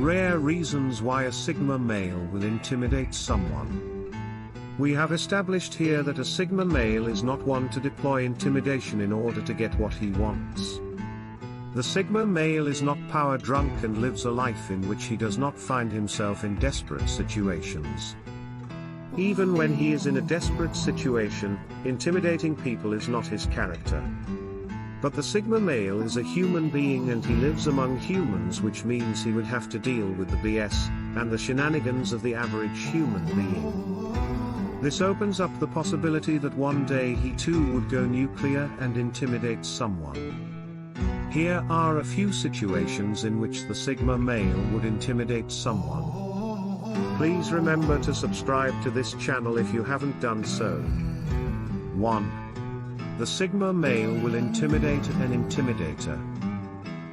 Rare reasons why a Sigma male will intimidate someone. We have established here that a Sigma male is not one to deploy intimidation in order to get what he wants. The Sigma male is not power drunk and lives a life in which he does not find himself in desperate situations. Even when he is in a desperate situation, intimidating people is not his character. But the Sigma male is a human being and he lives among humans, which means he would have to deal with the BS and the shenanigans of the average human being. This opens up the possibility that one day he too would go nuclear and intimidate someone. Here are a few situations in which the Sigma male would intimidate someone. Please remember to subscribe to this channel if you haven't done so. 1. The Sigma male will intimidate an intimidator.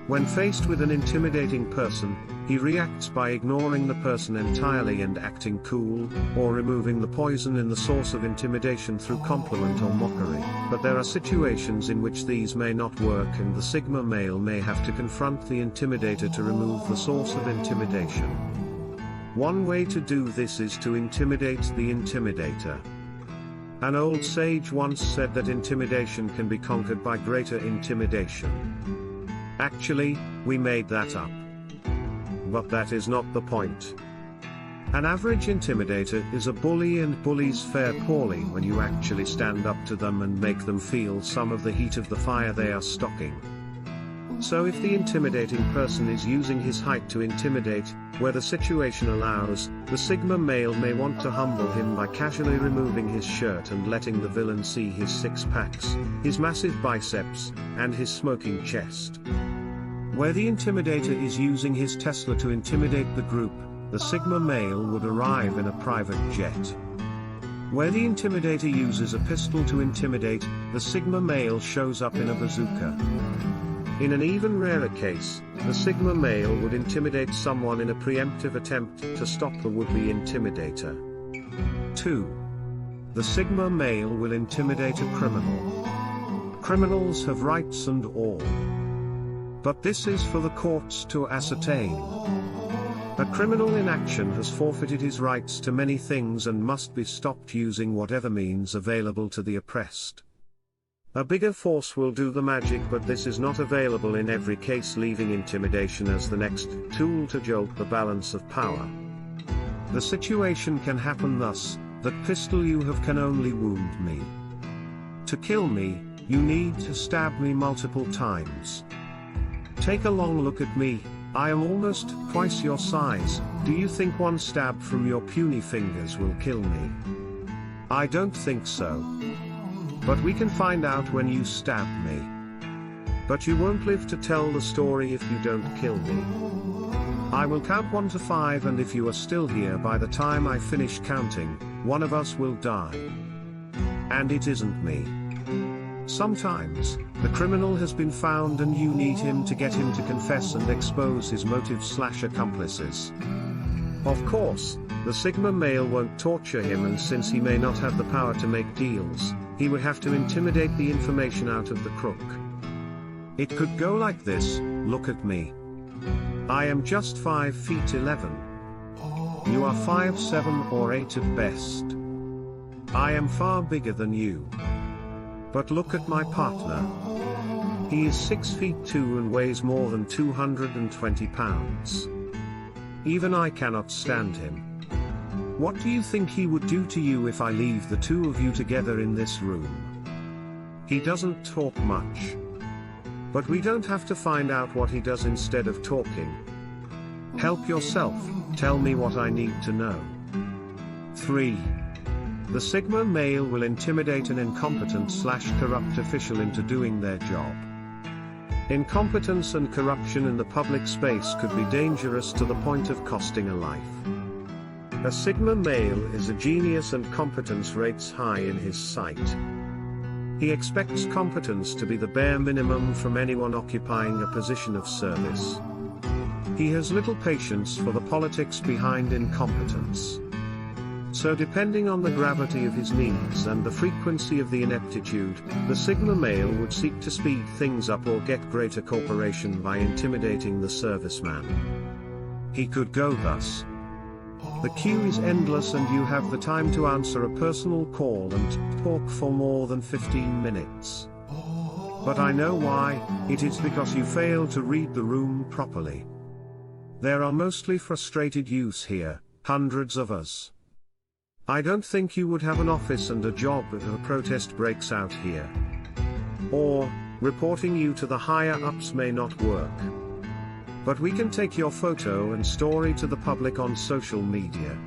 When faced with an intimidating person, he reacts by ignoring the person entirely and acting cool, or removing the poison in the source of intimidation through compliment or mockery. But there are situations in which these may not work and the Sigma male may have to confront the intimidator to remove the source of intimidation. One way to do this is to intimidate the intimidator. An old sage once said that intimidation can be conquered by greater intimidation. Actually, we made that up. But that is not the point. An average intimidator is a bully, and bullies fare poorly when you actually stand up to them and make them feel some of the heat of the fire they are stoking. So if the intimidating person is using his height to intimidate, where the situation allows, the Sigma male may want to humble him by casually removing his shirt and letting the villain see his six-packs, his massive biceps, and his smoking chest. Where the intimidator is using his Tesla to intimidate the group, the Sigma male would arrive in a private jet. Where the intimidator uses a pistol to intimidate, the Sigma male shows up in a bazooka. In an even rarer case, the Sigma male would intimidate someone in a preemptive attempt to stop the would-be intimidator. 2. The Sigma male will intimidate a criminal. Criminals have rights and all. But this is for the courts to ascertain. A criminal in action has forfeited his rights to many things and must be stopped using whatever means available to the oppressed. A bigger force will do the magic, but this is not available in every case, leaving intimidation as the next tool to jolt the balance of power. The situation can happen thus: that pistol you have can only wound me. To kill me, you need to stab me multiple times. Take a long look at me, I am almost twice your size. Do you think one stab from your puny fingers will kill me? I don't think so. But we can find out when you stab me. But you won't live to tell the story if you don't kill me. I will count 1 to 5, and if you are still here by the time I finish counting, one of us will die. And it isn't me. Sometimes, the criminal has been found and you need him to get him to confess and expose his motives/accomplices. Of course, the Sigma male won't torture him, and since he may not have the power to make deals, he would have to intimidate the information out of the crook. It could go like this: look at me. I am just 5 feet 11. You are 5'7" or 8 at best. I am far bigger than you. But look at my partner. He is 6 feet 2 and weighs more than 220 pounds. Even I cannot stand him. What do you think he would do to you if I leave the two of you together in this room? He doesn't talk much. But we don't have to find out what he does instead of talking. Help yourself, tell me what I need to know. 3. The Sigma male will intimidate an incompetent/corrupt official into doing their job. Incompetence and corruption in the public space could be dangerous to the point of costing a life. A Sigma male is a genius and competence rates high in his sight. He expects competence to be the bare minimum from anyone occupying a position of service. He has little patience for the politics behind incompetence. So depending on the gravity of his needs and the frequency of the ineptitude, the Sigma male would seek to speed things up or get greater cooperation by intimidating the serviceman. He could go thus. The queue is endless and you have the time to answer a personal call and talk for more than 15 minutes. But I know why. It is because you fail to read the room properly. There are mostly frustrated youths here, hundreds of us. I don't think you would have an office and a job if a protest breaks out here. Or, reporting you to the higher-ups may not work. But we can take your photo and story to the public on social media.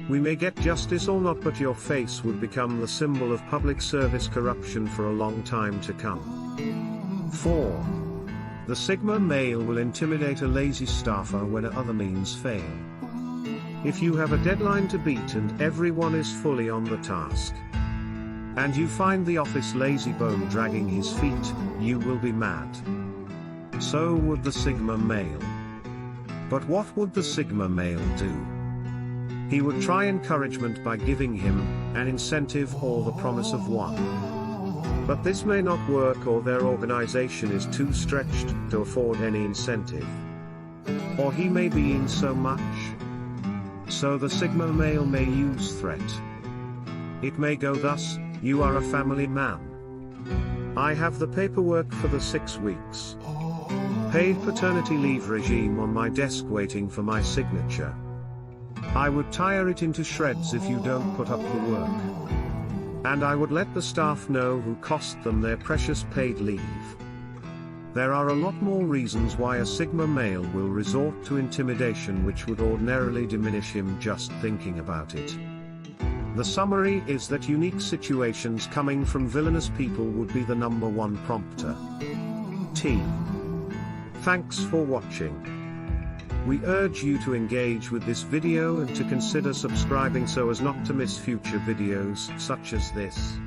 We may get justice or not, but your face would become the symbol of public service corruption for a long time to come. 4. The Sigma male will intimidate a lazy staffer when other means fail. If you have a deadline to beat and everyone is fully on the task, and you find the office lazybone dragging his feet, you will be mad. So would the Sigma male. But what would the Sigma male do? He would try encouragement by giving him an incentive or the promise of one. But this may not work, or their organization is too stretched to afford any incentive. Or he may be in so much. So the Sigma male may use threat. It may go thus: you are a family man. I have the paperwork for the 6 weeks. Paid paternity leave regime on my desk waiting for my signature. I would tear it into shreds if you don't put up the work. And I would let the staff know who cost them their precious paid leave. There are a lot more reasons why a Sigma male will resort to intimidation which would ordinarily diminish him just thinking about it. The summary is that unique situations coming from villainous people would be the #1 prompter. T. Thanks for watching. We urge you to engage with this video and to consider subscribing so as not to miss future videos such as this.